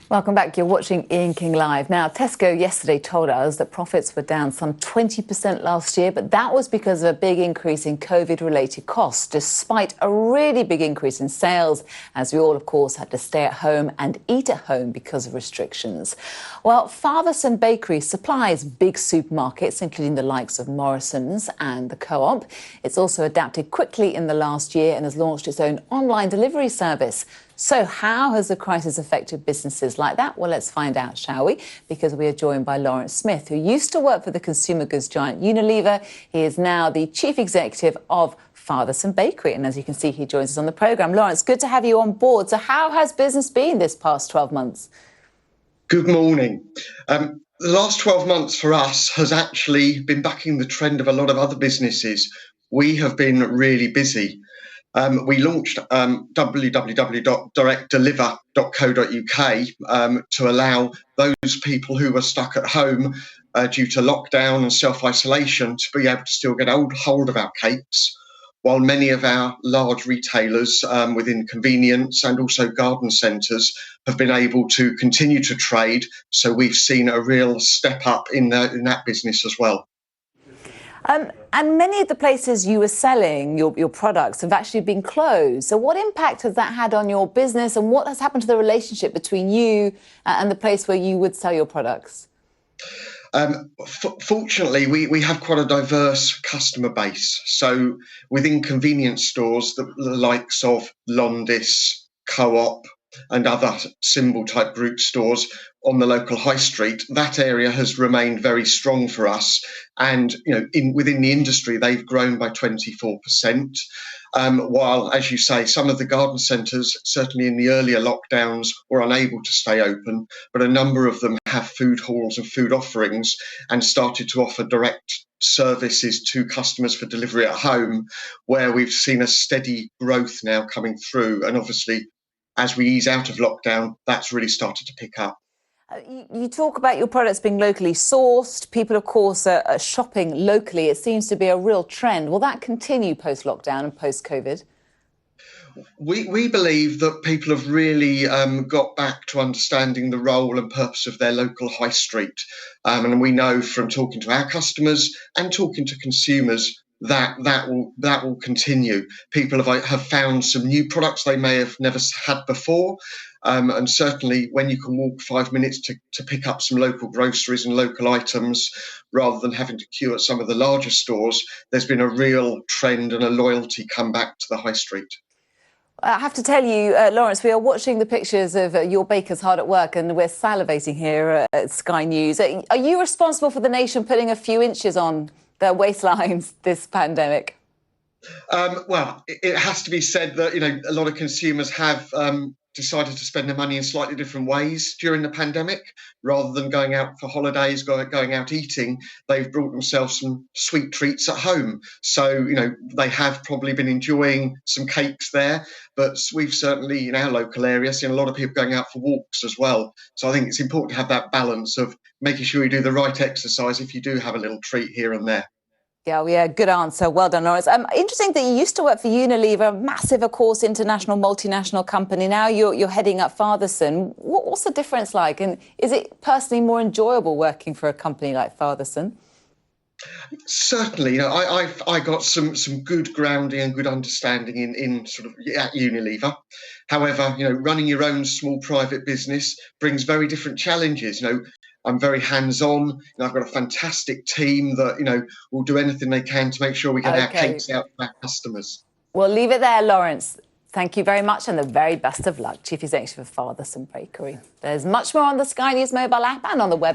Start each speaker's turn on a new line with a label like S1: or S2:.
S1: Welcome back. You're watching Ian King Live. Now, Tesco yesterday told us that profits were down some 20% last year, but that was because of a big increase in COVID-related costs, despite a really big increase in sales, as we all, of course, had to stay at home and eat at home because of restrictions. Well, Fatherson Bakery supplies big supermarkets, including the likes of Morrison's and the Co-op. It's also adapted quickly in the last year and has launched its own online delivery service. So how has the crisis affected businesses like that? Well, let's find out, shall we? Because we are joined by Laurence Smith, who used to work for the consumer goods giant Unilever. He is now the chief executive of Fatherson Bakery. And as you can see, he joins us on the programme. Laurence, good to have you on board. So how has business been this past 12 months?
S2: Good morning. The last 12 months for us has actually been bucking the trend of a lot of other businesses. We have been really busy. We launched www.directdeliver.co.uk to allow those people who were stuck at home due to lockdown and self-isolation to be able to still get hold of our cakes, while many of our large retailers within convenience and also garden centres have been able to continue to trade. So we've seen a real step up in that business as well.
S1: And many of the places you were selling your products have actually been closed. So what impact has that had on your business, and what has happened to the relationship between you and the place where you would sell your products?
S2: Fortunately, we have quite a diverse customer base. So within convenience stores, the likes of Londis, Co-op, and other symbol-type group stores on the local high street, that area has remained very strong for us. And within the industry, they've grown by 24%. While, as you say, some of the garden centres, certainly in the earlier lockdowns, were unable to stay open, but a number of them have food halls and food offerings and started to offer direct services to customers for delivery at home, where we've seen a steady growth now coming through. And obviously, as we ease out of lockdown, that's really started to pick up.
S1: You talk about your products being locally sourced. People, of course, are shopping locally. It seems to be a real trend. Will that continue post-lockdown and post-COVID?
S2: We believe that people have really got back to understanding the role and purpose of their local high street. And we know from talking to our customers and talking to consumers that will continue. People have found some new products they may have never had before. And certainly when you can walk 5 minutes to pick up some local groceries and local items rather than having to queue at some of the larger stores, there's been a real trend and a loyalty come back to the high street.
S1: I have to tell you, Laurence, we are watching the pictures of your bakers hard at work, and we're salivating here at Sky News. Are you responsible for the nation putting a few inches on their waistlines this pandemic?
S2: Well, it has to be said that a lot of consumers have decided to spend their money in slightly different ways during the pandemic. Rather than going out for holidays, going out eating, they've brought themselves some sweet treats at home. So, they have probably been enjoying some cakes there, but we've certainly in our local area seen a lot of people going out for walks as well. So I think it's important to have that balance of making sure you do the right exercise if you do have a little treat here and there.
S1: Yeah, good answer. Well done, Laurence. Interesting that you used to work for Unilever, a massive, of course, international, multinational company. Now you're heading up Fatherson. What's the difference like? And is it personally more enjoyable working for a company like Fatherson?
S2: Certainly, I got some good grounding and good understanding in sort of at Unilever. However, running your own small private business brings very different challenges. I'm very hands-on. I've got a fantastic team that will do anything they can to make sure we get our cakes out to our customers.
S1: We'll leave it there, Laurence. Thank you very much, and the very best of luck, Chief Executive of Fatherson Bakery. There's much more on the Sky News mobile app and on the web.